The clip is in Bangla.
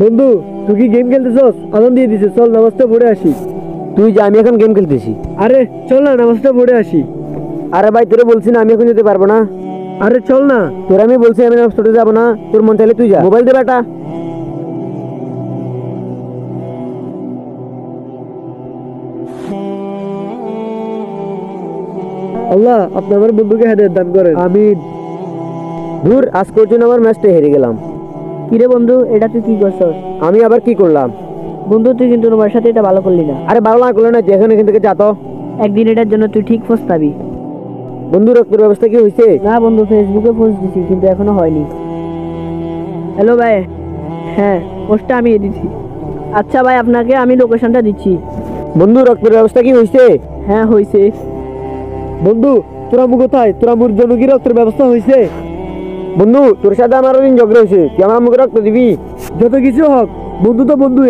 বন্ধু তুই কি গেম খেলতেছস? আজান দিয়ে দিছে, চল নামাজটা পড়ে আসি। তুই যা, আমি এখন গেম খেলতেছি। আরে চল না, নামাজটা পড়ে আসি। আরে ভাই, তোরে বলছি না আমি এখন যেতে পারবো না। আরে চল না। তোর আমি বলছি আমি নামাজ পড়তে যাবো না, তোর মন চাইলে তুই যা। মোবাইল দে বেটা। আল্লাহ আপনি আমার বন্ধুকে হেদায়েত দান করেন, আমিন। দূর, আজ পর্যন্ত আমার ম্যাচটা হেরে গেলাম। কিরে বন্ধু, এটা তুই কি করছস? আমি আবার কি করলাম? বন্ধু তুই কিন্তু তোমার সাথে এটা ভালো করলি না। আরে ভালো না করলে না, যে এখন এখান থেকে যা তো। একদিন এটার জন্য তুই ঠিক পস্তাবি। বন্ধু, রক্তের ব্যবস্থা কি হয়েছে? না বন্ধু, ফেসবুকে পোস্ট দিছি কিন্তু এখনো হয়নি। হ্যালো ভাই, হ্যাঁ পোস্টটা আমি দিছি। আচ্ছা ভাই, আপনাকে আমি লোকেশনটা দিচ্ছি। বন্ধু, রক্তের ব্যবস্থা কি হয়েছে? হ্যাঁ হয়েছে। বন্ধু তোরা মু কোথায়? তোরা মোর জন্য কি রক্তের ব্যবস্থা হয়েছে? বন্ধু, তোর সাথে আমার দিন ঝগড়া হয়েছে, তুই আমার মুখে রক্ত দিবি? যত কিছু হোক, বন্ধু তো বন্ধু।